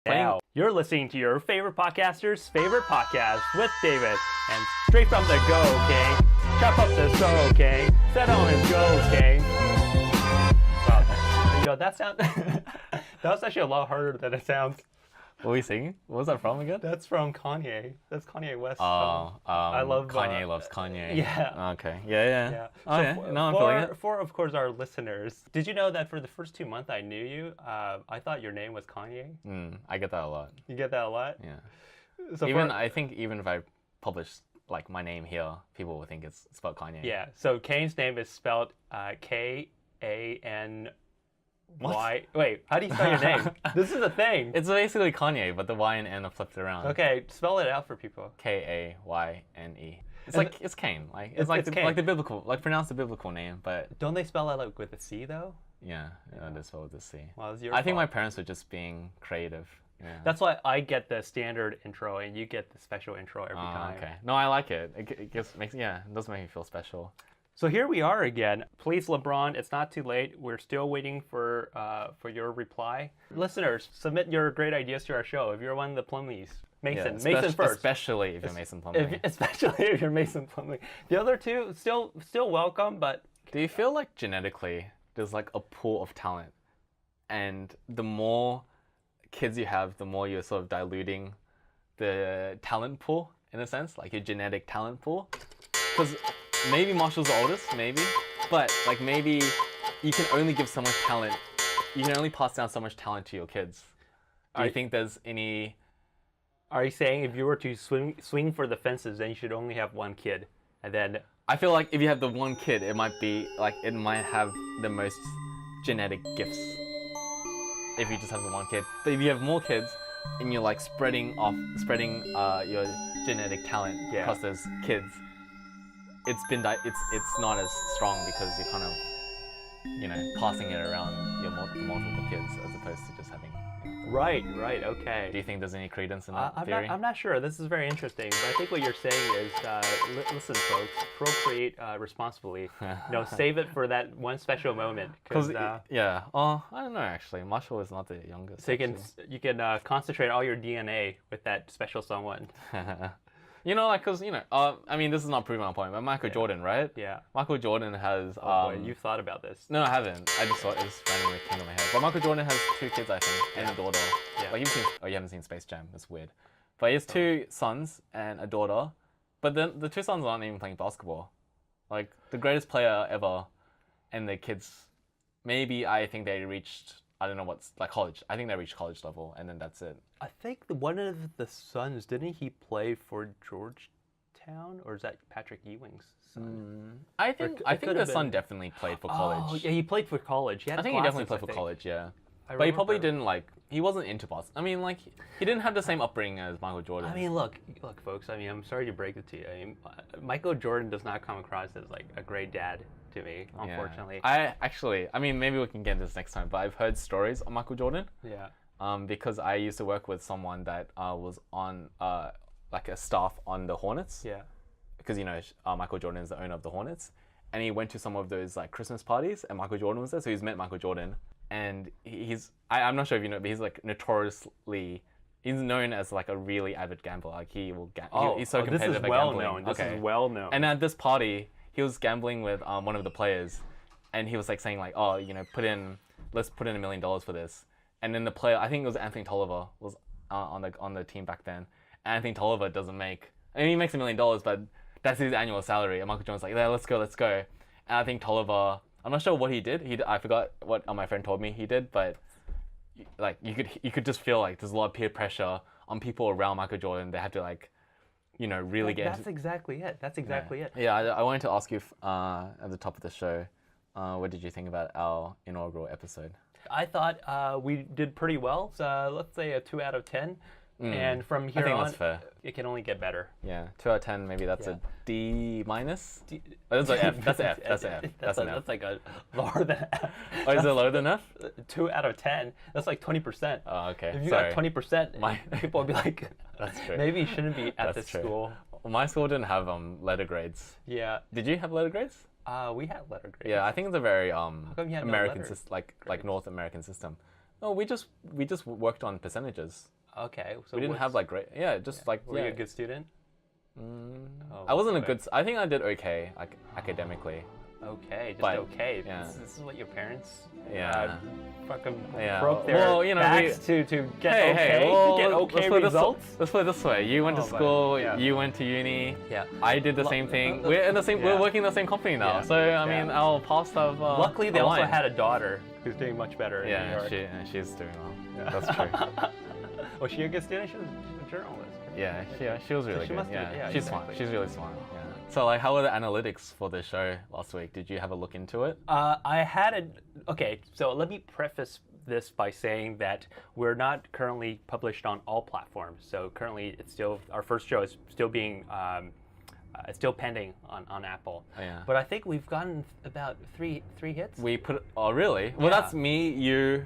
Now, you're listening to your favorite podcaster's favorite podcast with David. And straight from the go, okay? Chop up the so, okay? Set on and go, okay? Wow. You know, that was actually a lot harder than it sounds. What were you singing? What was that from again? That's from Kanye. That's Kanye West. I love Kanye loves Kanye. Yeah. Okay. Yeah. So Okay. No, I'm feeling it. For, of course, our listeners, did you know that for the first 2 months I knew you, I thought your name was Kanye? I get that a lot. You get that a lot? Yeah. So I think even if I publish like my name here, people will think it's spelled Kanye. Yeah. So Kane's name is spelled K-A-N. Why? Wait, how do you spell your name? This is a thing. It's basically Kanye, but the Y and N are flipped around. Okay, spell it out for people. K-A-Y-N-E. It's Kane. Like it's like the biblical, like pronounce the biblical name, but don't they spell it like with a C though? Yeah, they spell with a C. Well, it's your I think my fault. parents were just being creative. Yeah. That's why I get the standard intro and you get the special intro every time. Okay. No, I like it. It does make me feel special. So here we are again. Please, LeBron, it's not too late. We're still waiting for your reply. Listeners, submit your great ideas to our show. If you're one of the Plumlees, Mason first. Especially if you're Mason Plumlee. Especially if you're Mason Plumlee. The other two still welcome, but do you feel like genetically there's like a pool of talent, and the more kids you have, the more you're sort of diluting the talent pool in a sense, like your genetic talent pool, because. Maybe Marshall's the oldest, maybe. But, like, maybe you can only give so much talent. You can only pass down so much talent to your kids. Do you think there's any... Are you saying if you were to swing for the fences, then you should only have one kid? And then... I feel like if you have the one kid, it might have the most genetic gifts. If you just have the one kid. But if you have more kids, and you're, like, spreading your genetic talent across those kids... It's not as strong because you're kind of, passing it around your multiple kids as opposed to just having. Right. Okay. Do you think there's any credence in that theory? I'm not sure. This is very interesting, but I think what you're saying is, listen, folks, procreate responsibly. Save it for that one special moment. Because I don't know actually. Marshall is not the youngest. So you can concentrate all your DNA with that special someone. Because, I mean, this is not proving my point, but Michael Jordan, right? Yeah. Michael Jordan has... boy, you've thought about this. No, I haven't. I just thought it just randomly came to my head. But Michael Jordan has 2 kids, I think, and a daughter. Yeah. Like, you haven't seen Space Jam. That's weird. But he has 2 sons and a daughter. But then the 2 sons aren't even playing basketball. Like, the greatest player ever and the kids... Maybe I think they reached... I don't know what's... Like, college. I think they reached college level, and then that's it. I think one of the sons, didn't he play for Georgetown? Or is that Patrick Ewing's son? I think the son definitely played for college. Oh, yeah, he played for college. I think he definitely played for college, yeah. But he probably didn't, he wasn't into basketball. I mean, he didn't have the same upbringing as Michael Jordan. I mean, look, folks, I'm sorry to break it to you. Michael Jordan does not come across as, a great dad to me, unfortunately. I mean, maybe we can get into this next time, but I've heard stories on Michael Jordan. Yeah. Because I used to work with someone that was on, a staff on the Hornets. Yeah. Because, Michael Jordan is the owner of the Hornets. And he went to some of those, Christmas parties, and Michael Jordan was there, so he's met Michael Jordan. And I'm not sure if you know, but he's, notoriously... He's known as, a really avid gambler. He will gamble. He's so competitive at gambling. This is well known. And at this party... He was gambling with one of the players, and he was saying let's put in $1 million for this. And then the player, I think it was Anthony Tolliver, was on the team back then. Anthony Tolliver doesn't make, he makes $1 million, but that's his annual salary. And Michael Jordan's like, yeah, let's go. And I think Tolliver, I'm not sure what he did. I forgot what my friend told me he did, but you could just feel there's a lot of peer pressure on people around Michael Jordan. They have to really get. That's exactly it. It. Yeah, I wanted to ask you at the top of the show, what did you think about our inaugural episode? I thought we did pretty well. So let's say a 2 out of 10. And from here on, that's fair. It can only get better. Yeah, 2 out of 10. Maybe that's a D minus. That's an F. That's an F. That's an F. That's a lower than F. Oh, is it lower than F? 2 out of 10. That's 20%. Oh, okay. If you got 20%, people will be like, that's true. Maybe you shouldn't be at this school. Well, my school didn't have letter grades. Yeah. Did you have letter grades? We had letter grades. Yeah, I think it's a very How come you had American no letter? like North American system. Oh, we just worked on percentages. Okay. So We didn't have like great. Yeah, just like Were you a good student? I wasn't a good. I think I did okay, like academically. Okay, just But, okay. yeah. This is what your parents Yeah. fucking Yeah. broke their Well, you know, backs to get okay, well, to get let's okay put it results. Let's put it this way: you went to Oh, but- school, yeah. you went to uni. Yeah. I did the same thing. We're in the same. Yeah. We're working in the same company now. Yeah. So I Yeah. mean, our paths have. Luckily, they also aligned. had a daughter who's doing much better in New Yeah, York. she's doing well. Yeah. That's true. Was she a good student? She's a journalist. Yeah, she was really she good. must have- Yeah, yeah, she's exactly. smart. She's really smart. Yeah. So like, how were the analytics for the show last week? Did you have a look into it? I had it. Okay, so let me preface this by saying that we're not currently published on all platforms. So currently, it's still our first show is still being it's still pending on Apple. Oh, yeah. But I think we've gotten about three hits. We put. Oh, really? Well, Yeah. that's me, you.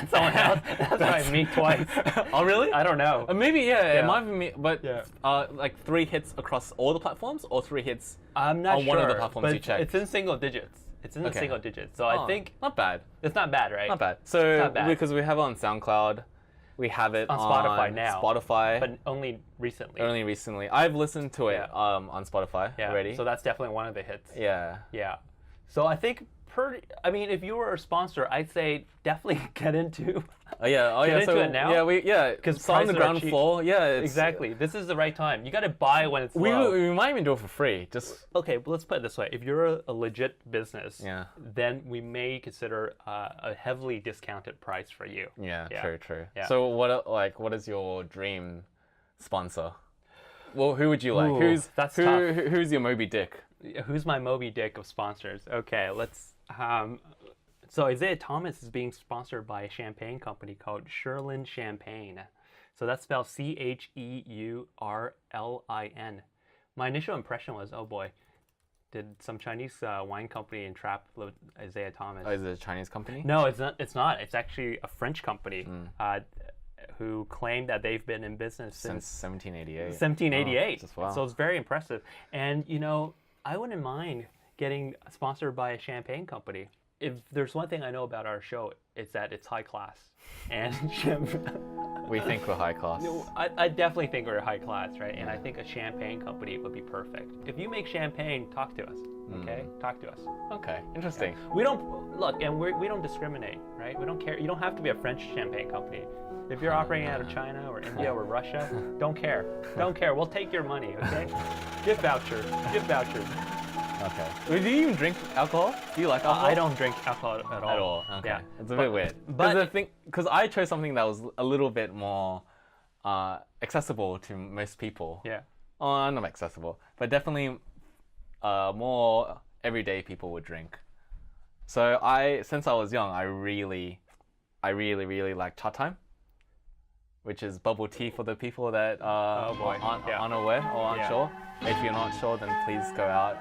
Someone else. That's right, me twice. Oh, really? I don't know. Maybe yeah. Yeah. It might be me, but Yeah. like 3 hits across all the platforms, or 3 hits. I'm not on sure. one of the platforms but you checked. It's in single digits. It's in the Okay. single digits. So I Oh, think not bad. it's not bad, right? Not bad. So not bad. because we have it on SoundCloud, we have it On Spotify now. Spotify, But only recently. only recently. I've listened to it Yeah. on Spotify yeah. already. So that's definitely one of the hits. yeah. Yeah. So I think I mean, if you were a sponsor, I'd say definitely get into. Oh yeah. Oh Get yeah. into so it now? yeah. 'Cause start on the prices are ground cheap. floor. Yeah. It's, Exactly. This is the right time. You got to buy when it's We low. we might even do it for free. Just Okay, but let's put it this way: if you're a legit business, Yeah. then we may consider a heavily discounted price for you. yeah. Yeah. True. Yeah. So what is your dream sponsor? Well, who would you like? Ooh, that's tough. Who's your Moby Dick? Who's my Moby Dick of sponsors? Okay, let's. So Isaiah Thomas is being sponsored by a champagne company called Sherlin Champagne. So that's spelled Cheurlin. My initial impression was, oh boy, did some Chinese wine company entrap Isaiah Thomas? Oh, is it a Chinese company? No, it's not. It's not. It's actually a French company who claim that they've been in business Since 1788. 1788. Oh, just wow. So it's very impressive. And you know, I wouldn't mind getting sponsored by a champagne company. If there's one thing I know about our show, it's that it's high class. And We think we're high class. I definitely think we're high class, right? And I think a champagne company would be perfect. If you make champagne, talk to us, okay? Talk to us. Okay, interesting. We don't look, and we don't discriminate, right? We don't care. You don't have to be a French champagne company. If you're operating out of China or India or Russia, don't care. Don't care. We'll take your money, okay? Gift vouchers. Gift vouchers. Okay. Do you even drink alcohol? Do you like alcohol? I don't drink alcohol at all. At all. Okay. Yeah. It's a bit weird. but- Because I chose something that was a little bit more accessible to most people. Yeah. Oh, not accessible, but definitely more everyday people would drink. So since I was young, I really like Chat Time, which is bubble tea for the people that Oh, boy. aren't Yeah. unaware or aren't Yeah. sure. If you're not sure, then please go out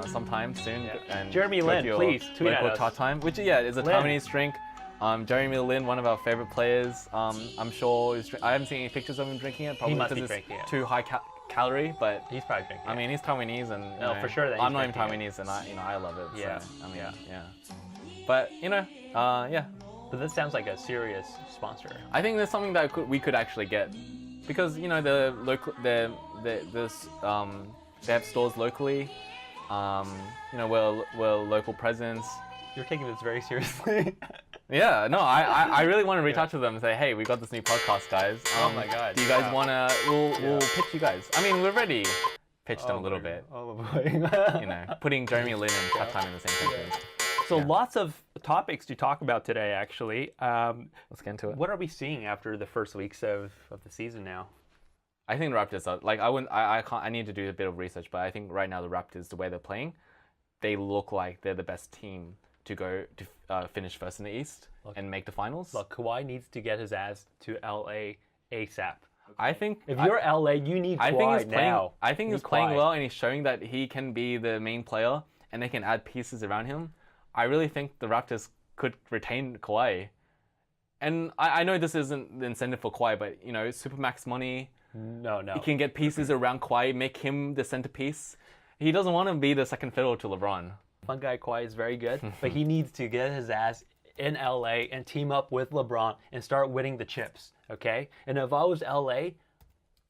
sometime soon and Jeremy go Lin, to your please tweet at local us. Chat Time, which is a Lin. Taiwanese drink. Jeremy Lin, one of our favorite players. I'm sure I haven't seen any pictures of him drinking it. Probably must because be it's drinking it. too high calorie, but He's probably drinking. I mean, he's Taiwanese, and you No, know, for sure that I'm he's not even drinking Taiwanese, and I love it. Yeah, So, I mean, yeah. yeah. But yeah. But this sounds like a serious sponsor. I think there's something that we could actually get, because the local they have stores locally. We're local presence. You're taking this very seriously. Yeah, no, I really want to reach out to them and say, hey, we got this new podcast, guys. Oh my God, Do you guys yeah. wanna? We'll pitch you guys. I mean, we've already pitched them a little bit. Oh boy. Putting Jeremy Lin and Chat Time in the same sentence. So Yeah. lots of topics to talk about today, actually. Let's get into it. What are we seeing after the first weeks of the season now? I think the Raptors are like I need to do a bit of research, but I think right now the Raptors, the way they're playing, they look like they're the best team to go to finish first in the East and make the finals. Look, Kawhi needs to get his ass to LA ASAP. I think If you're LA, you need Kawhi I think he's playing. now. I think You he's need playing Kawhi. well, and he's showing that he can be the main player, and they can add pieces around him. I really think the Raptors could retain Kawhi, and I know this isn't the incentive for Kawhi, but supermax money. No. He can get pieces around Kawhi, make him the centerpiece. He doesn't want to be the second fiddle to LeBron. Fun guy Kawhi is very good, but he needs to get his ass in LA and team up with LeBron and start winning the chips, okay? And if I was LA,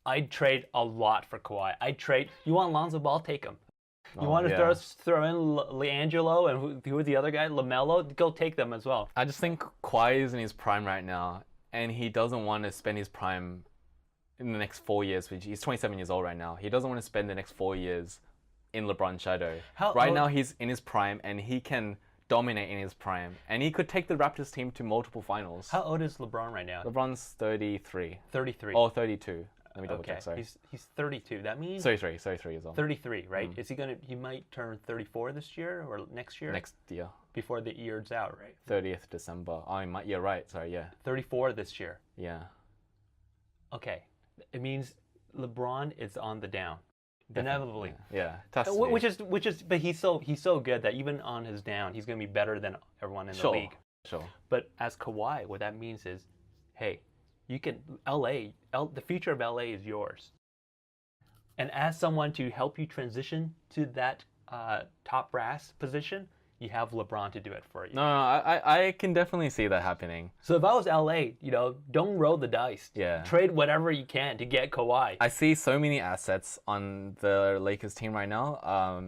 I'd trade a lot for Kawhi. You want Lonzo Ball, take him. You want to throw in LiAngelo and who was the other guy? LaMelo? Go take them as well. I just think Kawhi is in his prime right now, and he doesn't want to spend his prime in the next 4 years. Which he's 27 years old right now. He doesn't want to spend the next 4 years in LeBron's shadow. Now he's in his prime, and he can dominate in his prime, and he could take the Raptors team to multiple finals. How old is LeBron right now? LeBron's 33. 33. Or 32. Let me double check. Sorry. He's 32. That means 33 years old. 33, right? Is he might turn 34 this year or next year? Next year. Before the year's out, right? 30th December. Yeah, right. Sorry, yeah. 34 this year. Yeah. Okay. It means LeBron is on the down. Inevitably. Yeah. But he's so good that even on his down, he's going to be better than everyone in the league. Sure. But as Kawhi, what that means is, hey, the future of LA is yours. And as someone to help you transition to that top brass position, you have LeBron to do it for you. No, I can definitely see that happening. So if I was LA, don't roll the dice. Yeah. Trade whatever you can to get Kawhi. I see so many assets on the Lakers team right now.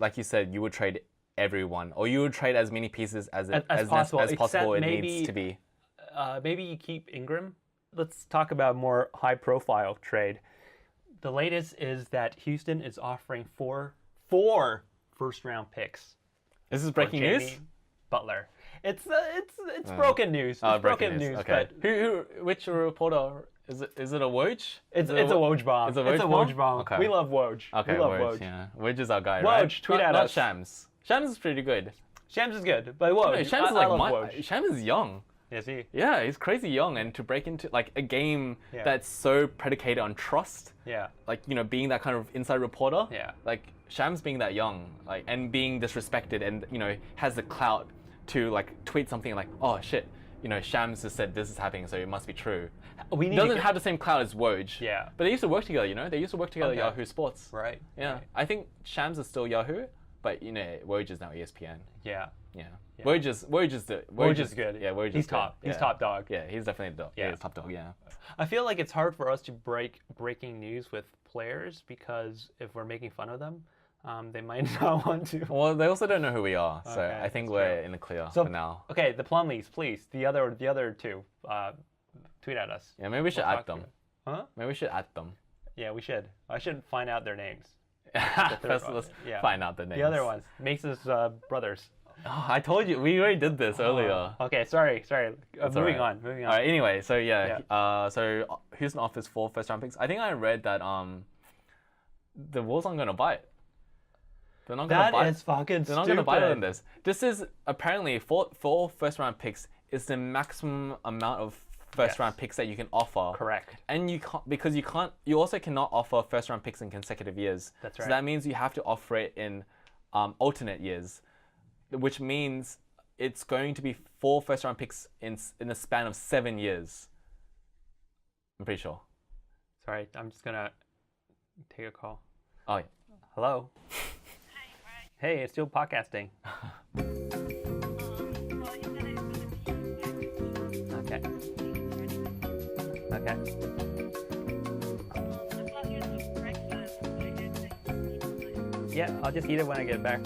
Like you said, you would trade everyone, or you would trade as many pieces as possible it needs to be. Maybe you keep Ingram. Let's talk about more high-profile trade. The latest is that Houston is offering four first-round picks. This is breaking news. Butler. It's broken news. It's broken news. Okay. But which reporter is it? Is it a Woj? It's a Woj bomb. It's a Woj bomb. Okay. We love Woj. Okay, we love Woj. Yeah, Woj is our guy. Woj, right? tweet at us. Not Shams. Shams is pretty good. Shams is good, but Woj. No, Shams is Woj. Shams is young. Is he? Yeah, he's crazy young, and to break into a game that's so predicated on trust. Yeah. Being that kind of inside reporter. Yeah. Shams being that young, and being disrespected, and has the clout to tweet something oh shit, Shams has said this is happening, so it must be true. He doesn't have the same clout as Woj. Yeah. But they used to work together. They used to work together at Yahoo Sports. Right. Yeah. Right. I think Shams is still Yahoo, but Woj is now ESPN. Yeah. Yeah. Yeah. Woj is good. Yeah, Woj is He's top. Good. He's top dog. Yeah, he's definitely the dog. Yeah, he's top dog. Yeah. I feel like it's hard for us to break breaking news with players because if we're making fun of them, they might not want to. Well, they also don't know who we are, so I think we're in the clear for now. Okay, the Plumlees, please. The other two, tweet at us. Yeah, maybe we should add them. Huh? Maybe we should add them. Yeah, we should. I should find out their names. First, let's find out the names. The other ones, Mason's brothers. Oh, I told you, we already did this earlier. Okay, sorry. Moving on. All right, anyway, so so Houston offers 4 first-round picks. I think I read that the Wolves aren't going to bite. They're not going to bite. That is fucking stupid. They're not going to bite on this. This is apparently 4 first-round picks is the maximum amount of first-round picks that you can offer. Correct. And you can't, because you also cannot offer first-round picks in consecutive years. That's right. So that means you have to offer it in alternate years, which means it's going to be 4 first-round picks in the span of 7 years. I'm pretty sure. Sorry, I'm just gonna take a call. Oh, yeah. Hello. Hey, it's still podcasting. Okay. Yeah, I'll just eat it when I get back.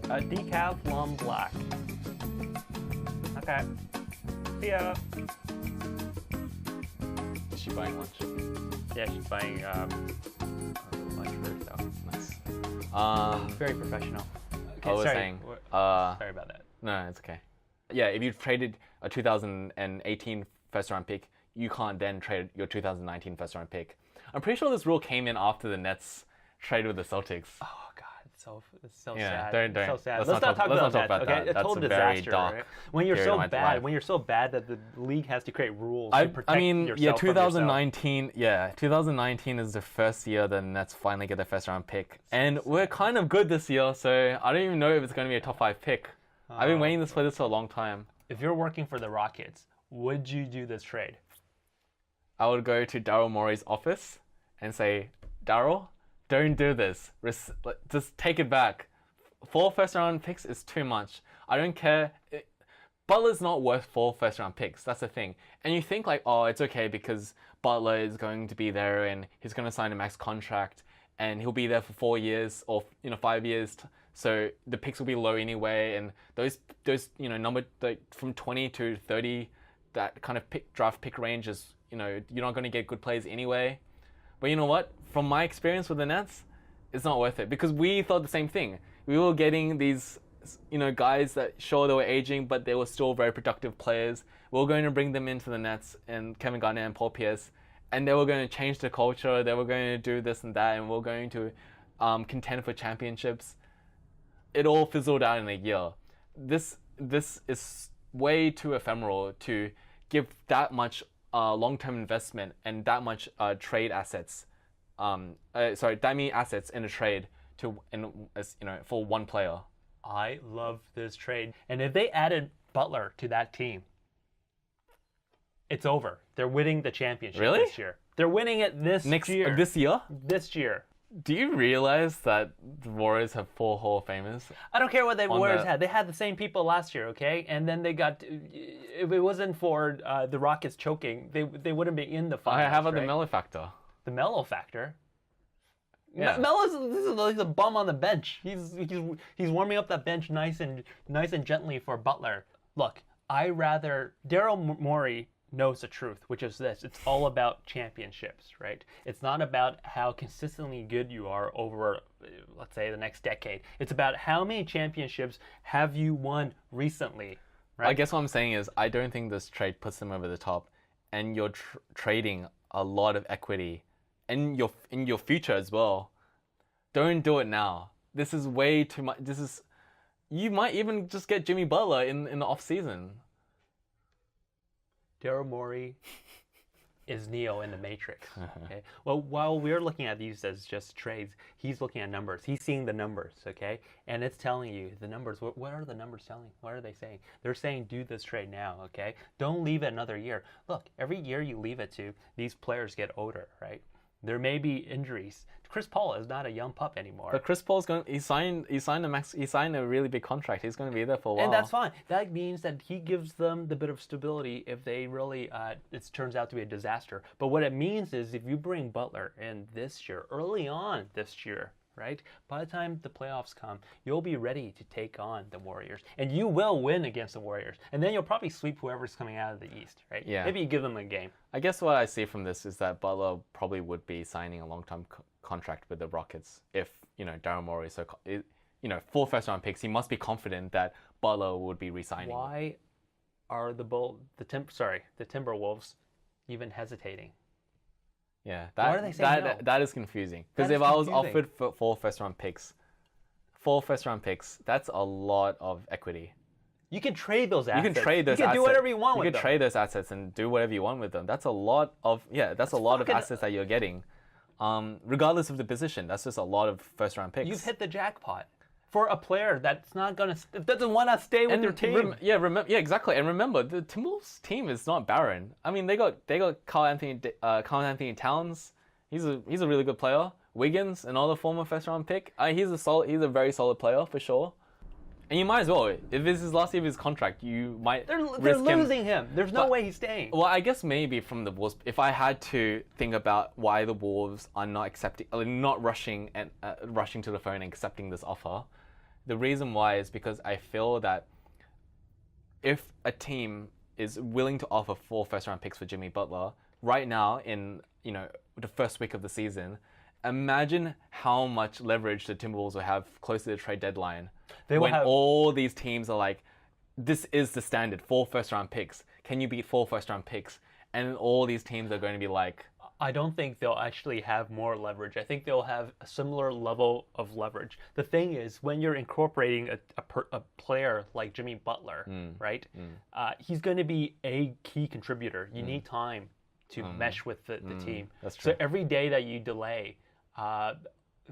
A decaf plum black. Okay. See ya. Is she buying lunch? Yeah, she's buying lunch for herself. Nice. Very professional. Okay, I was sorry. saying. Sorry about that. No, it's okay. Yeah, if you traded a 2018 first-round pick, you can't then trade your 2019 first-round pick. I'm pretty sure this rule came in after the Nets traded with the Celtics. Oh God, it's so Yeah, sad. don't. It's so sad. Let's not talk about that. Okay, a That's total a very disaster. dark Right? When you're so period of my bad, life. when you're so bad that the league has to create rules to protect yourself from 2019. Yeah, 2019 is the first year the Nets finally get their first-round pick, and we're kind of good this year. So I don't even know if it's going to be a top 5 pick. I've been waiting for this for a long time. If you're working for the Rockets, would you do this trade? I would go to Daryl Morey's office and say, Daryl, Don't do this. Just take it back. 4 first-round picks is too much. I don't care. Butler's not worth 4 first-round picks. That's the thing. And you think like, oh, it's okay because Butler is going to be there and he's going to sign a max contract and he'll be there for 4 years or 5 years. So the picks will be low anyway. And those number from 20 to 30, that kind of draft pick range is, you're not going to get good players anyway. But you know what? From my experience with the Nets, it's not worth it because we thought the same thing. We were getting these, guys that sure they were aging, but they were still very productive players. We were going to bring them into the Nets and Kevin Garnett and Paul Pierce, and they were going to change the culture. They were going to do this and that, and we were going to contend for championships. It all fizzled out in a year. This is way too ephemeral to give that much long-term investment and that much trade assets. That many assets in a trade for one player. I love this trade. And if they added Butler to that team, it's over. They're winning the championship this year. They're winning it this year. This year? This year. Do you realize that the Warriors have 4 Hall of Famers? I don't care what the Warriors had. They had the same people last year, okay? And then they got... If it wasn't for the Rockets choking, they wouldn't be in the finals. How about the Melo factor? The Melo factor? Yeah. Melo's a bum on the bench. He's warming up that bench nice and gently for Butler. Look, Daryl Morey knows the truth, which is this. It's all about championships, right? It's not about how consistently good you are over, let's say, the next decade. It's about how many championships have you won recently, right? I guess what I'm saying is I don't think this trade puts them over the top, and you're trading a lot of equity in your future as well. Don't do it now. This is way too much. You might even just get Jimmy Butler in the off season. Daryl Morey is Neo in the Matrix. Okay. Well, while we're looking at these as just trades, he's looking at numbers. He's seeing the numbers, okay? And it's telling you the numbers. What are the numbers telling? What are they saying? They're saying do this trade now, okay? Don't leave it another year. Look, every year you leave it to, these players get older, right? There may be injuries. Chris Paul is not a young pup anymore. But Chris Paul's he signed a really big contract. He's going to be there for a while. And that's fine. That means that he gives them the bit of stability if they really it turns out to be a disaster. But what it means is if you bring Butler in this year, early on this year, right? By the time the playoffs come, you'll be ready to take on the Warriors. And you will win against the Warriors. And then you'll probably sweep whoever's coming out of the East, right? Yeah. Maybe you give them a game. I guess what I see from this is that Butler probably would be signing a long-term contract with the Rockets if, Daryl Morey, 4 first-round picks. He must be confident that Butler would be re-signing. Why are the Timberwolves even hesitating? Yeah, why are they saying no? That is confusing. Because if I was offered 4 first-round picks, that's a lot of equity. You can trade those assets. You can trade those assets. You can do whatever you want with them. You can trade those assets and do whatever you want with them. That's a lot of assets that you're getting. Regardless of the position, that's just a lot of first-round picks. You've hit the jackpot for a player that doesn't want to stay with your team. Exactly. And remember, the Timberwolves team is not barren. I mean, they got Karl Anthony Towns. He's a really good player. Wiggins, another former first-round pick. He's a very solid player for sure. And you might as well. If this is last year of his contract, you might. They're losing him. There's no way he's staying. Well, I guess maybe from the Wolves, if I had to think about why the Wolves are not rushing to the phone and accepting this offer, the reason why is because I feel that if a team is willing to offer 4 first-round picks for Jimmy Butler right now in the first week of the season, imagine how much leverage the Timberwolves will have close to the trade deadline. All these teams are like, this is the standard, 4 first-round picks. Can you beat 4 first-round picks? And all these teams are going to be like... I don't think they'll actually have more leverage. I think they'll have a similar level of leverage. The thing is, when you're incorporating a player like Jimmy Butler, right? He's going to be a key contributor. You need time to mesh with the team. That's true. So every day that you delay,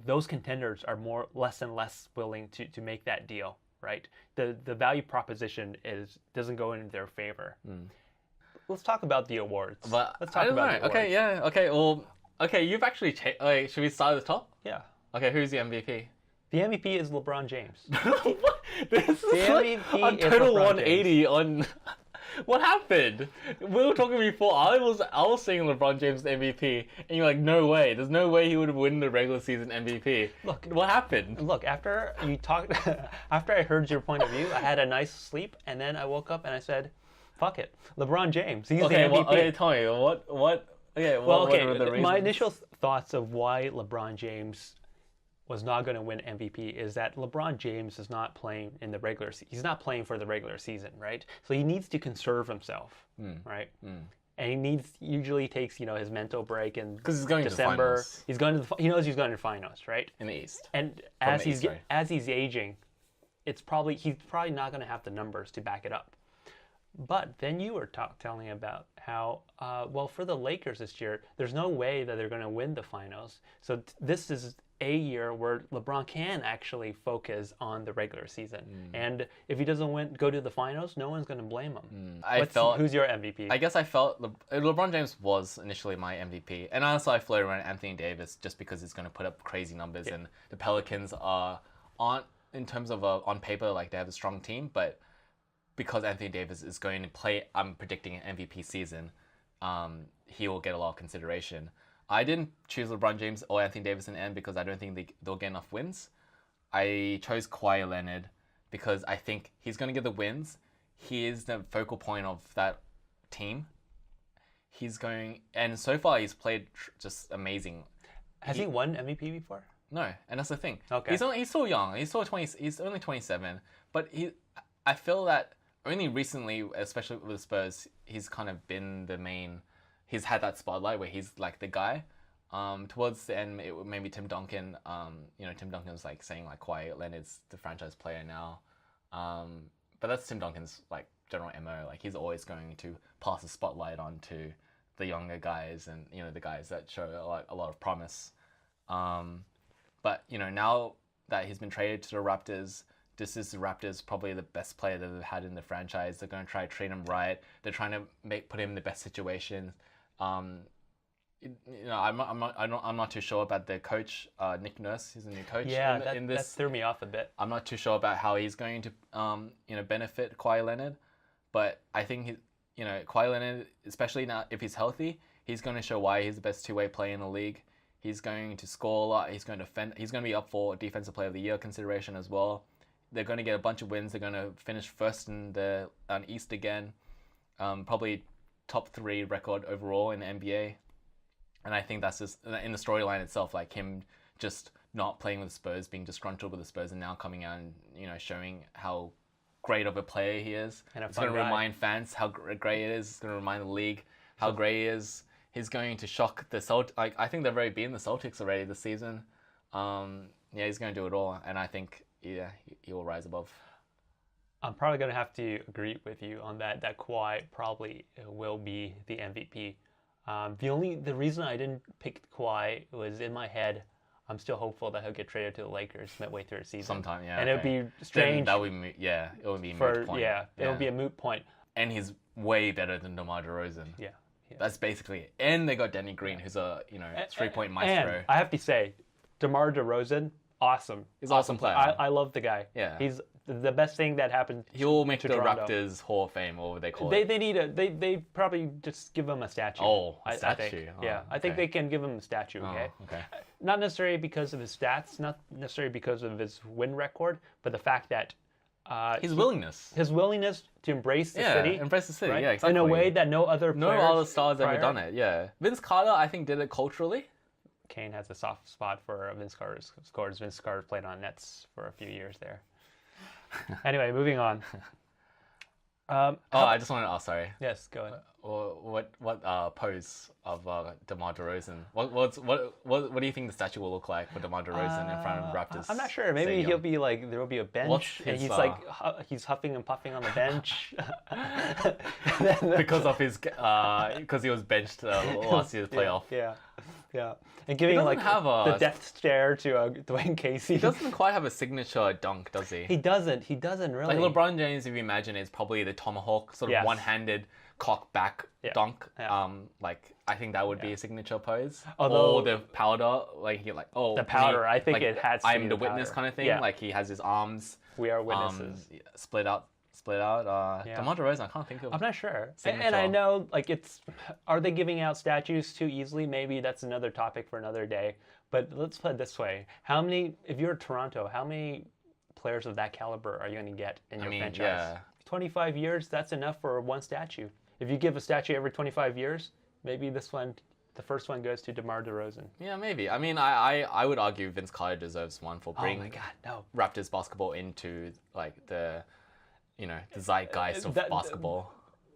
those contenders are less and less willing to make that deal, right? The value proposition doesn't go in their favor. Let's talk about the awards. But let's talk about the awards. Okay, yeah. Okay, well, you've actually should we start at the top? Yeah. Okay, who's the MVP? The MVP is LeBron James. What? This is The like MVP a is total LeBron 180 on. What happened? We were talking before. I was saying LeBron James MVP, and you're like, no way. There's no way he would win the regular season MVP. Look, what happened? Look, after you talked, after I heard your point of view, I had a nice sleep, and then I woke up and I said, "Fuck it, LeBron James. He's the MVP." Well, okay, tell me what. Okay, Well, what are the reasons? my initial thoughts of why LeBron James was not going to win MVP is that LeBron James is not playing in the regular season. He's not playing for the regular season, right? So he needs to conserve himself, right? And he usually takes, his mental break in Because he's going December. to the finals. He's going to he knows he's going to the finals, right? In the East. And From as the East, as he's aging, he's probably not going to have the numbers to back it up. But then you were telling about how, for the Lakers this year, there's no way that they're going to win the finals. So this is a year where LeBron can actually focus on the regular season. And if he doesn't go to the finals, no one's going to blame him. Who's your MVP? I guess I felt LeBron James was initially my MVP. And honestly, I floated around Anthony Davis just because he's going to put up crazy numbers. Yeah. And the Pelicans aren't, in terms of on paper, like they have a strong team, but because Anthony Davis is going to play, I'm predicting an MVP season, he will get a lot of consideration. I didn't choose LeBron James or Anthony Davis in the end because I don't think they'll get enough wins. I chose Kawhi Leonard because I think he's going to get the wins. He is the focal point of that team. And so far he's played just amazing. Has he won MVP before? No, and that's the thing. Okay. He's still young. He's only 27, but I feel that only recently, especially with the Spurs, he's kind of been the main. He's had that spotlight where he's like the guy. Towards the end, maybe Tim Duncan. Tim Duncan was like saying like Kawhi Leonard's the franchise player now. But that's Tim Duncan's like general MO. Like he's always going to pass the spotlight on to the younger guys and the guys that show a lot of promise. But now that he's been traded to the Raptors. This is the Raptors probably the best player that they've had in the franchise. They're going to try to treat him right. They're trying to put him in the best situation. I'm not too sure about their coach, Nick Nurse. He's a new coach. Yeah, that threw me off a bit. I'm not too sure about how he's going to benefit Kawhi Leonard, but I think Kawhi Leonard, especially now if he's healthy, he's going to show why he's the best two-way player in the league. He's going to score a lot. He's going to defend. He's going to be up for Defensive Player of the Year consideration as well. They're going to get a bunch of wins. They're going to finish first in the East again. Probably top 3 record overall in the NBA. And I think that's just in the storyline itself, like him just not playing with the Spurs, being disgruntled with the Spurs, and now coming out and showing how great of a player he is. And it's going to remind fans how great it is. It's going to remind the league how great he is. He's going to shock the Celtics. I think they've already beaten the Celtics already this season. He's going to do it all, and I think. Yeah, he will rise above. I'm probably going to have to agree with you on that Kawhi probably will be the MVP. The reason I didn't pick Kawhi was in my head, I'm still hopeful that he'll get traded to the Lakers midway through the season. Sometime, yeah. And it would be strange. It would be a moot point. Yeah, it would be a moot point. And he's way better than DeMar DeRozan. Yeah. That's basically it. And they got Danny Green, who's a 3-point maestro. And I have to say, DeMar DeRozan, awesome. He's an awesome player. I love the guy. Yeah. He's the best thing that happened. He'll make to the Toronto. Raptors Hall of Fame, or what they call it. They probably just give him a statue. Oh, a statue. I think they can give him a statue. Okay. Okay. Not necessarily because of his stats, not necessarily because of his win record, but the fact that his willingness to embrace the city. Embrace the city. Right? Yeah, exactly. In a way that no other stars ever done it. Yeah. Vince Carter, I think, did it culturally. Kane has a soft spot for Vince Carter's scores. Vince Carter played on Nets for a few years there. Anyway, moving on. I just wanted to ask, sorry. Yes, go ahead. What pose of DeMar DeRozan? What do you think the statue will look like for DeMar DeRozan in front of Raptors? I'm not sure. Maybe Stadium? he'll be like, there will be a bench, and he's like he's huffing and puffing on the bench because he was benched last year's playoff. Yeah. Yeah, and giving doesn't like have the a- death stare to Dwayne Casey. He doesn't quite have a signature dunk, does he? He doesn't. He doesn't really. Like LeBron James, if you imagine, is probably the tomahawk, sort of Yes. one-handed cock back dunk. Yeah. Like I think that would be a signature pose. Although- or the powder, like he like The powder, I think like, it has to I'm be the the witness powder. kind of thing. Yeah. Like he has his arms We are witnesses. split out. Yeah. DeMar DeRozan, I can't think of. I'm not sure. Signature. And I know, like, are they giving out statues too easily? Maybe that's another topic for another day. But let's put it this way. If you're Toronto, how many players of that caliber are you going to get in your franchise? Yeah. 25 years, that's enough for one statue. If you give a statue every 25 years, maybe the first one goes to DeMar DeRozan. Yeah, maybe. I mean, I would argue Vince Carter deserves one for Oh my bringing God, no. Raptors basketball into like the zeitgeist of basketball.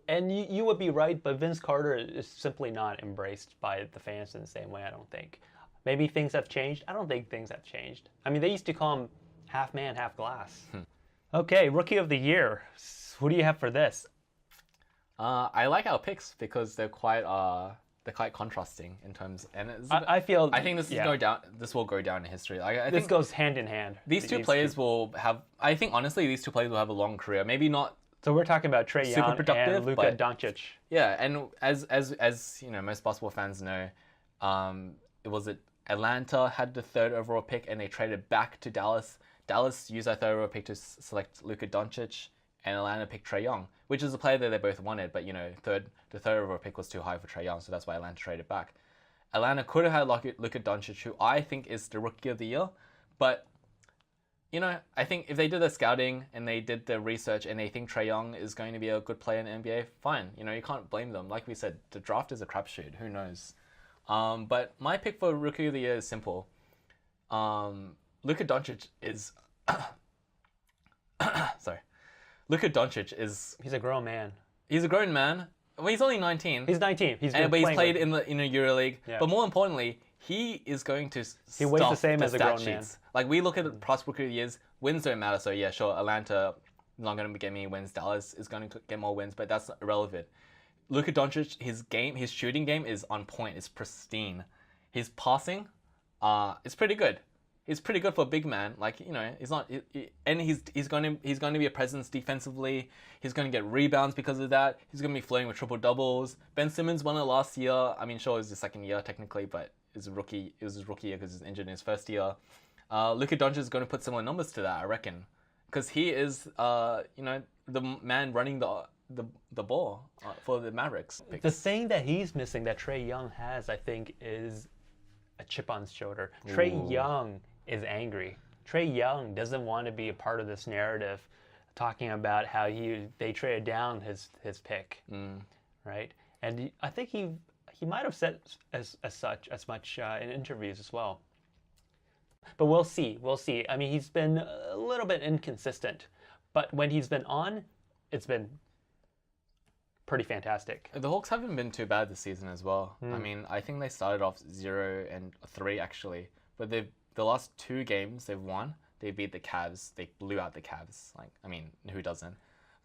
And you would be right, but Vince Carter is simply not embraced by the fans in the same way, I don't think. Maybe things have changed. I don't think things have changed. I mean, they used to call him half man, half glass. Okay, Rookie of the Year. Who do you have for this? I like our picks because they're quite contrasting in terms, and I feel. I think this will go down in history. I This think goes hand in hand. these two players will have. I think honestly, these two players will have a long career. Maybe not. So we're talking about Trae Super Young productive, and Luka but- Doncic. Yeah, and as you know, most basketball fans know, Atlanta had the third overall pick, and they traded back to Dallas. Dallas used that third overall pick to select Luka Doncic, and Atlanta picked Trae Young, which is a player that they both wanted, but the third overall pick was too high for Trae Young, so that's why Atlanta traded back. Atlanta could have had Luka Doncic, who I think is the Rookie of the Year, but I think if they did the scouting and they did the research and they think Trae Young is going to be a good player in the NBA, fine. You can't blame them. Like we said, the draft is a crapshoot. Who knows? But my pick for Rookie of the Year is simple. Luka Doncic is... Sorry. Luka Doncic is... He's a grown man. He's a grown man. Well, he's only 19. He's 19. He's played in the EuroLeague. Yeah. But more importantly, he is going to He weighs the stuff same as a stat grown man. sheets. Like, we look at the past Rookie of the Years, wins don't matter. So, yeah, sure, Atlanta is not going to get many wins. Dallas is going to get more wins, but that's irrelevant. Luka Doncic, his shooting game is on point. It's pristine. His passing, is pretty good. He's pretty good for a big man. Like, he's not, and he's going to be a presence defensively. He's going to get rebounds because of that. He's going to be flirting with triple doubles. Ben Simmons won it last year. I mean, sure, it was his second year technically, but it was his rookie year because he was injured in his first year. Luka Doncic is going to put similar numbers to that, I reckon, because he is, the man running the ball for the Mavericks. The thing that he's missing that Trae Young has, I think, is a chip on his shoulder. Trae Young is angry. Trae Young doesn't want to be a part of this narrative talking about how they traded down his pick, right? And I think he might have said as much in interviews as well. But we'll see. I mean, he's been a little bit inconsistent, but when he's been on, it's been pretty fantastic. The Hawks haven't been too bad this season as well. I mean, I think they started off 0-3 actually, but the last two games they've won, they beat the Cavs. They blew out the Cavs. Like, I mean, who doesn't?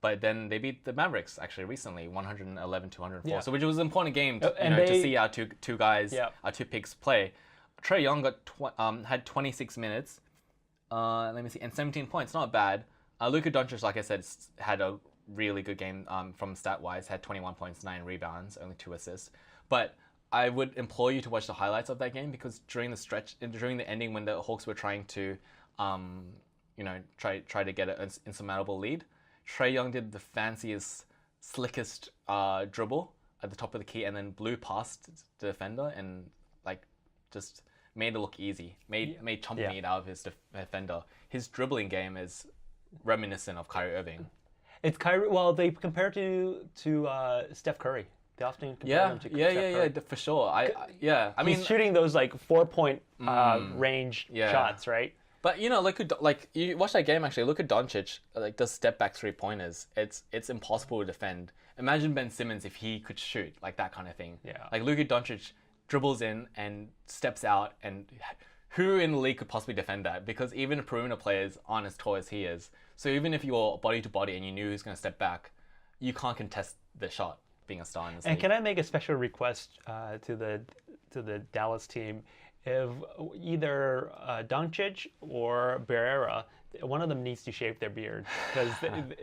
But then they beat the Mavericks actually recently, 111-104. Yeah. So which was an important game to, And to see our two guys, Yeah. our two picks play. Trae Young had 26 minutes. Let me see, and 17 points. Not bad. Luka Doncic, like I said, had a really good game from stat-wise. Had 21 points, 9 rebounds, only 2 assists. But I would implore you to watch the highlights of that game because during the ending when the Hawks were trying to, try to get an insurmountable lead, Trae Young did the fanciest, slickest dribble at the top of the key and then blew past the defender and just made it look easy. Made chomp meat out of his defender. His dribbling game is reminiscent of Kyrie Irving. It's Kyrie. Well, they compare to Steph Curry. They often compare him to Steph Curry. For sure. I mean, he's shooting those 4-point range shots, right? But you watch that game actually. Look at Doncic, does step back 3-pointers. It's impossible to defend. Imagine Ben Simmons if he could shoot that kind of thing. Yeah. Like Luka Doncic dribbles in and steps out, and who in the league could possibly defend that? Because even perimeter players aren't as tall as he is. So even if you're body to body and you knew who's going to step back, you can't contest the shot being a star in this league. And can I make a special request to to the Dallas team if either Doncic or Barrera, one of them needs to shave their beard because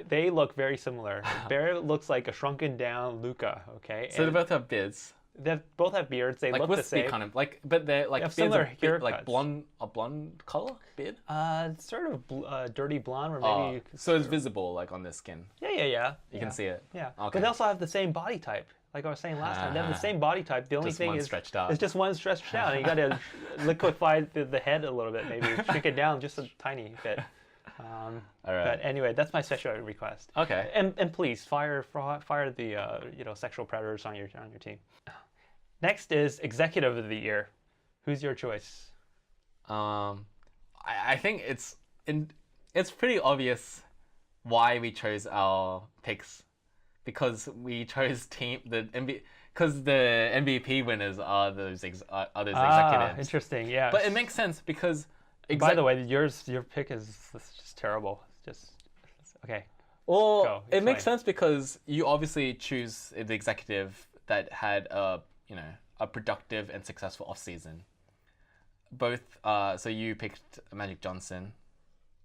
they look very similar. Barrera looks like a shrunken down Luka. Okay, So they both have beards. They both have beards. They Like look the wispy same. kind of like, but they're like have beards similar are bit, haircuts. like a blonde color beard. Sort of dirty blonde, or maybe. You could So it's visible like on their skin. yeah. You can see it. Yeah, Okay. but they also have the same body type. Like I was saying last time, they have the same body type. The only Just thing one is stretched out. It's just one stretched out. And you got to liquefy the head a little bit, maybe shrink it down just a tiny bit. All right. But anyway, that's my special request. Okay. And please fire the sexual predators on your team. Next is executive of the year. Who's your choice? I think it's pretty obvious why we chose our picks, because we chose because the MVP winners are those executives. Interesting. Yeah. But it makes sense because by the way, your pick is just terrible. Just okay. Well, Go, it makes explain. sense because you obviously choose the executive that had a productive and successful off season. Both, so you picked Magic Johnson,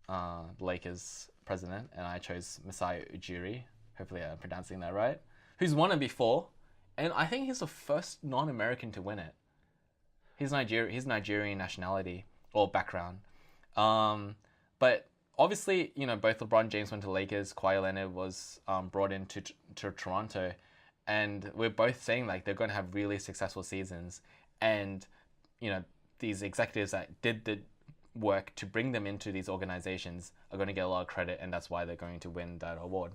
the Lakers president, and I chose Masai Ujiri. Hopefully, I'm pronouncing that right. Who's won it before, and I think he's the first non-American to win it. He's Nigerian nationality or background, but obviously, both LeBron James went to Lakers, Kawhi Leonard was brought into to Toronto, and we're both saying like they're going to have really successful seasons, and these executives that did the work to bring them into these organizations are going to get a lot of credit, and that's why they're going to win that award.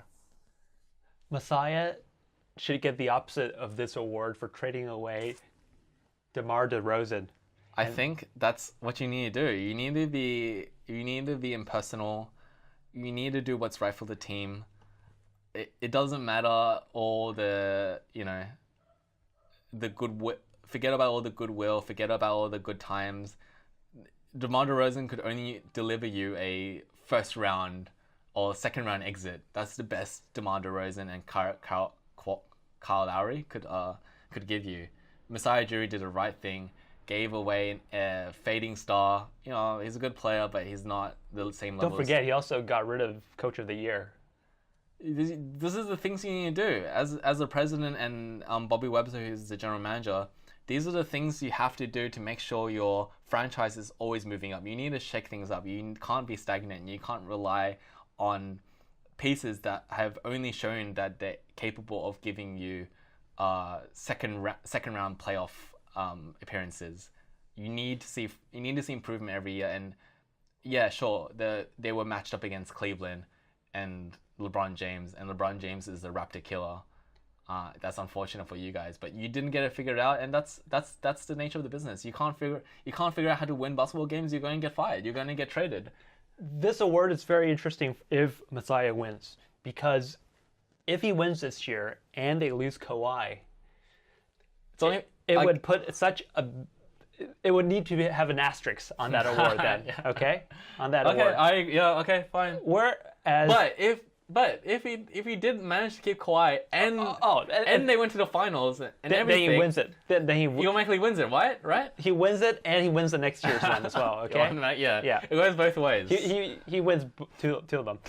Messiah should get the opposite of this award for trading away DeMar DeRozan. I think that's what you need to do. You need to be impersonal. You need to do what's right for the team. It doesn't matter all the the goodwill. Forget about all the goodwill. Forget about all the good times. DeMar DeRozan could only deliver you a first round or second round exit. That's the best DeMar DeRozan and Kyle Lowry could give you. Masai Ujiri did the right thing. Gave away a fading star. He's a good player, but he's not the same level. Don't forget, he also got rid of Coach of the Year. This is the things you need to do. As the president and Bobby Webster, who's the general manager, these are the things you have to do to make sure your franchise is always moving up. You need to shake things up. You can't be stagnant. You can't rely on pieces that have only shown that they're capable of giving you second round playoff appearances. You need to see improvement every year. And yeah, sure, they were matched up against Cleveland and LeBron James, and LeBron James is the Raptor killer. That's unfortunate for you guys, but you didn't get it figured out, and that's the nature of the business. You can't figure out how to win basketball games. You're going to get fired. You're going to get traded. This award is very interesting if Messiah wins, because if he wins this year and they lose Kawhi, it would put such a. It would need to have an asterisk on that award then. Yeah. Okay, on that award. Okay, fine. Whereas, But if he did manage to keep Kawhi and they went to the finals and then everything, he wins it. Then he automatically wins it, right? Right? He wins it, and he wins the next year's one as well. Okay. Yeah. It goes both ways. He wins two of them.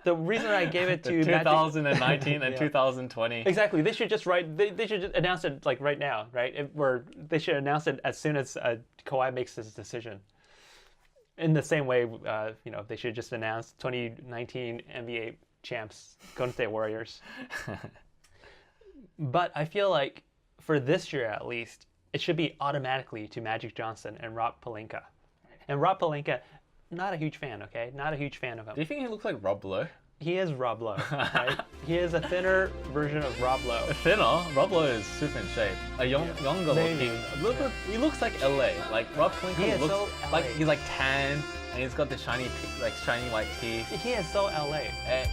The reason I gave it to 2019 and 2020. Exactly. They should just They should just announce it like right now, right? They should announce it as soon as Kawhi makes his decision. In the same way, they should just announce 2019 NBA champs, Golden State Warriors. But I feel like for this year at least, it should be automatically to Magic Johnson and Rob Pelinka. And Rob Pelinka, not a huge fan, okay? Not a huge fan of him. Do you think he looks like Rob Lowe? He is Rob Lowe, right? He is a thinner version of Rob Lowe. Thinner? Rob Lowe is super in shape. Younger looking. He looks like LA. Like Rob Pelinka looks so like LA. he's like tan and he's got the shiny white teeth. He is so LA.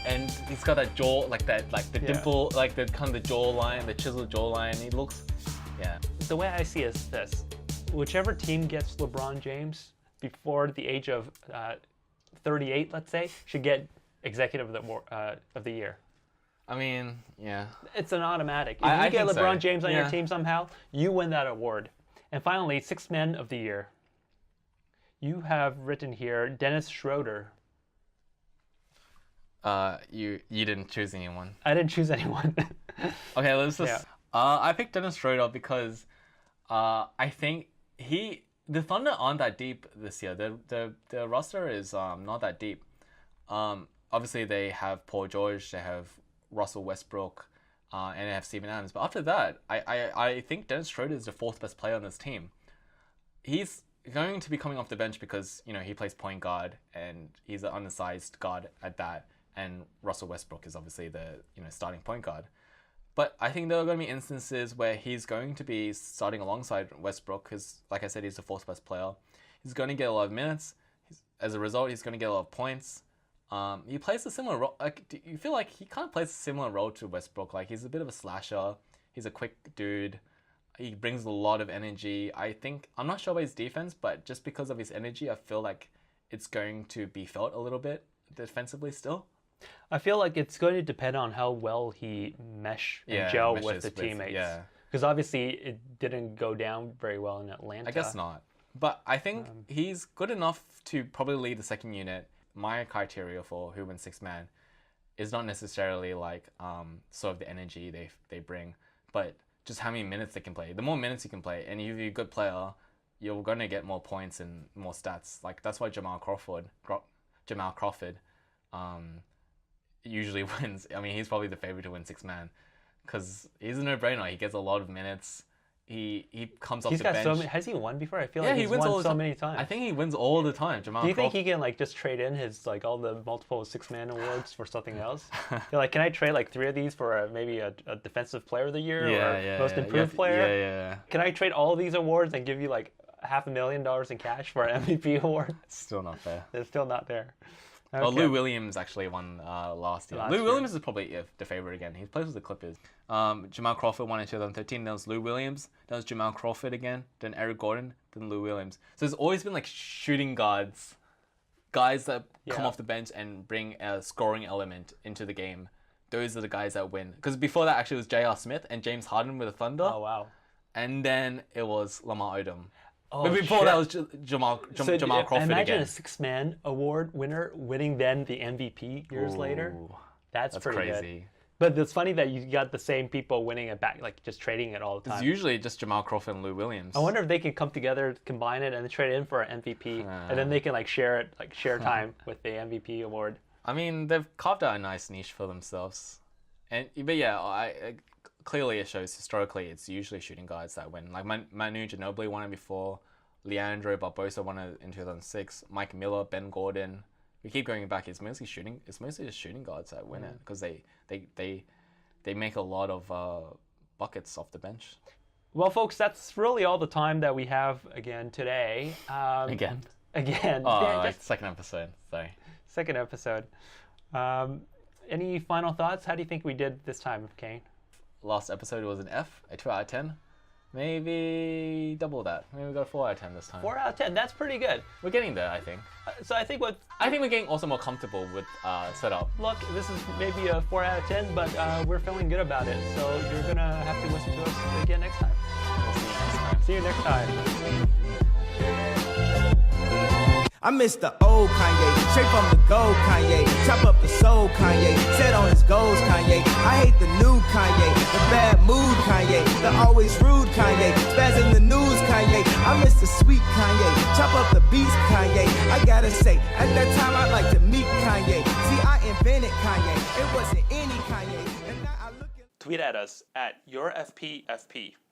And he's got that jaw, like the dimple, like the kind of the jawline, the chiseled jawline. He looks, yeah. The way I see it is this: whichever team gets LeBron James before the age of 38, let's say, should get executive of the year. I mean, yeah. It's an automatic. If I you get think LeBron so. James on your team somehow, you win that award. And finally, Sixth Man of the Year. You have written here Dennis Schroeder. You didn't choose anyone. I didn't choose anyone. Okay, let's just. Yeah. I picked Dennis Schroeder because I think the Thunder aren't that deep this year. The roster is not that deep. Obviously they have Paul George, they have Russell Westbrook, and they have Steven Adams. But after that, I think Dennis Schroeder is the fourth best player on this team. He's going to be coming off the bench because he plays point guard and he's an undersized guard at that. And Russell Westbrook is obviously the starting point guard. But I think there are going to be instances where he's going to be starting alongside Westbrook because, like I said, he's the fourth best player. He's going to get a lot of minutes. As a result, he's going to get a lot of points. He plays a similar role. Do you feel like he kind of plays a similar role to Westbrook? Like he's a bit of a slasher. He's a quick dude. He brings a lot of energy. I'm not sure about his defense, but just because of his energy, I feel like it's going to be felt a little bit defensively still. I feel like it's going to depend on how well he gel with the teammates. Yeah. Because obviously it didn't go down very well in Atlanta. I guess not. But I think he's good enough to probably lead the second unit. My criteria for who wins sixth man is not necessarily like sort of the energy they bring, but just how many minutes they can play. The more minutes you can play, and if you're a good player, you're going to get more points and more stats. Like that's why Jamal Crawford usually wins. I mean, he's probably the favorite to win sixth man because he's a no-brainer. He gets a lot of minutes. He comes off the bench. So many, has he won before? I feel like he's won so many times. I think he wins all the time. Jamal Do you think he can like just trade in his like all the multiple six-man awards for something else? You're like, can I trade like 3 of these for maybe a defensive player of the year or most improved player? Yeah. Can I trade all of these awards and give you like $500,000 in cash for an MVP award? It's still not fair. It's still not there. Okay. Well, Lou Williams actually won last year. Williams is probably the favorite again. He plays with the Clippers. Jamal Crawford won in 2013. Then was Lou Williams. Then was Jamal Crawford again. Then Eric Gordon. Then Lou Williams. So there's always been like shooting guards, guys that come off the bench and bring a scoring element into the game. Those are the guys that win. Because before that actually was J.R. Smith and James Harden with the Thunder. Oh, wow. And then it was Lamar Odom. Oh, but before that was Jamal Crawford imagine again. a six-man award winner winning then the MVP years later. That's pretty crazy. Good. But it's funny that you got the same people winning it back, like just trading it all the time. It's usually just Jamal Crawford and Lou Williams. I wonder if they can come together, combine it, and then trade it in for an MVP, and then they can like share time with the MVP award. I mean, they've carved out a nice niche for themselves, but yeah, clearly it shows historically it's usually shooting guards that win. Like Manu Ginobili won it before, Leandro Barbosa won it in 2006, Mike Miller, Ben Gordon. We keep going back. It's mostly just shooting guards that win it because they make a lot of buckets off the bench. Well, folks, that's really all the time that we have again today. Again. Oh, second episode. Sorry. Second episode. Any final thoughts? How do you think we did this time, Kane? Last episode was an F, a 2 out of 10. Maybe double that. Maybe we got a 4 out of 10 this time. 4 out of 10. That's pretty good. We're getting there, I think. So I think we're getting also more comfortable with setup. Look, this is maybe a 4 out of 10, but we're feeling good about it. So you're gonna have to listen to us again next time. We'll see you next time. See you next time. I miss the old Kanye, straight from the gold Kanye. Chop up the soul Kanye, set on his goals Kanye. I hate the new Kanye, the bad mood Kanye, the always rude Kanye, spaz in the news Kanye. I miss the sweet Kanye, chop up the beats Kanye. I gotta say, at that time I'd like to meet Kanye. See, I invented Kanye, it wasn't any Kanye. And now I look at... Tweet at us at YourFPFP.